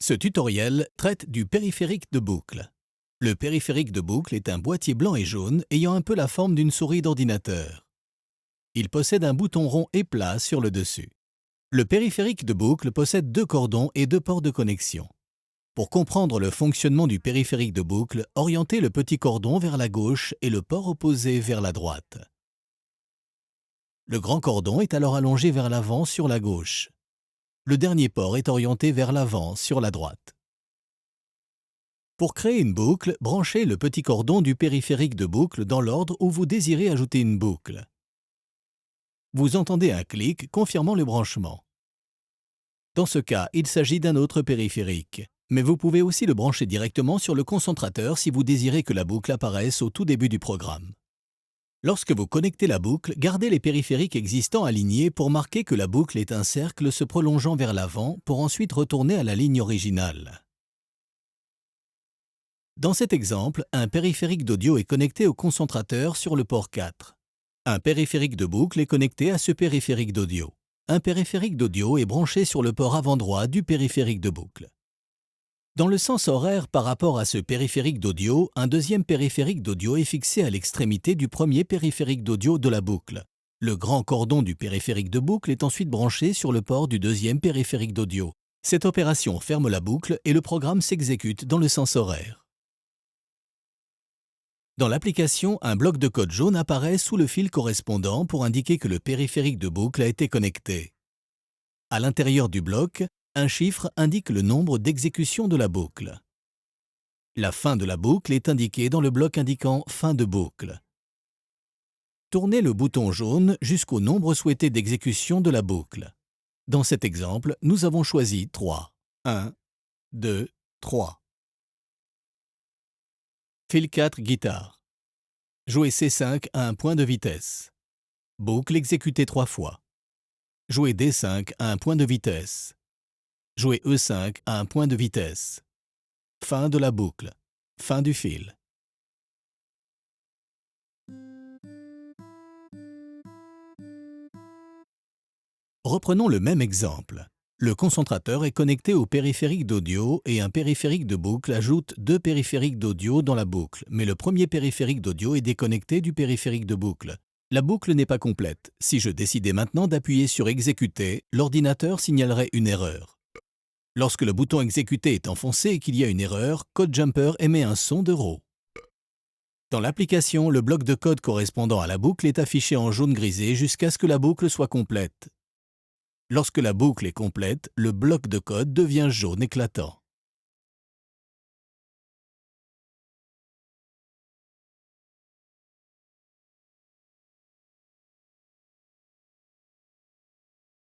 Ce tutoriel traite du périphérique de boucle. Le périphérique de boucle est un boîtier blanc et jaune ayant un peu la forme d'une souris d'ordinateur. Il possède un bouton rond et plat sur le dessus. Le périphérique de boucle possède deux cordons et deux ports de connexion. Pour comprendre le fonctionnement du périphérique de boucle, orientez le petit cordon vers la gauche et le port opposé vers la droite. Le grand cordon est alors allongé vers l'avant sur la gauche. Le dernier port est orienté vers l'avant sur la droite. Pour créer une boucle, branchez le petit cordon du périphérique de boucle dans l'ordre où vous désirez ajouter une boucle. Vous entendez un clic confirmant le branchement. Dans ce cas, il s'agit d'un autre périphérique. Mais vous pouvez aussi le brancher directement sur le concentrateur si vous désirez que la boucle apparaisse au tout début du programme. Lorsque vous connectez la boucle, gardez les périphériques existants alignés pour marquer que la boucle est un cercle se prolongeant vers l'avant pour ensuite retourner à la ligne originale. Dans cet exemple, un périphérique d'audio est connecté au concentrateur sur le port 4. Un périphérique de boucle est connecté à ce périphérique d'audio. Un périphérique d'audio est branché sur le port avant droit du périphérique de boucle. Dans le sens horaire par rapport à ce périphérique d'audio, un deuxième périphérique d'audio est fixé à l'extrémité du premier périphérique d'audio de la boucle. Le grand cordon du périphérique de boucle est ensuite branché sur le port du deuxième périphérique d'audio. Cette opération ferme la boucle et le programme s'exécute dans le sens horaire. Dans l'application, un bloc de code jaune apparaît sous le fil correspondant pour indiquer que le périphérique de boucle a été connecté. À l'intérieur du bloc, un chiffre indique le nombre d'exécutions de la boucle. La fin de la boucle est indiquée dans le bloc indiquant « Fin de boucle ». Tournez le bouton jaune jusqu'au nombre souhaité d'exécution de la boucle. Dans cet exemple, nous avons choisi 3. 1, 2, 3. Fil 4 guitare. Jouer C5 à un point de vitesse. Boucle exécutée 3 fois. Jouer D5 à un point de vitesse. Jouer E5 à un point de vitesse. Fin de la boucle. Fin du fil. Reprenons le même exemple. Le concentrateur est connecté au périphérique d'audio et un périphérique de boucle ajoute deux périphériques d'audio dans la boucle, mais le premier périphérique d'audio est déconnecté du périphérique de boucle. La boucle n'est pas complète. Si je décidais maintenant d'appuyer sur « Exécuter », l'ordinateur signalerait une erreur. Lorsque le bouton exécuter est enfoncé et qu'il y a une erreur, CodeJumper émet un son de RAW. Dans l'application, le bloc de code correspondant à la boucle est affiché en jaune grisé jusqu'à ce que la boucle soit complète. Lorsque la boucle est complète, le bloc de code devient jaune éclatant.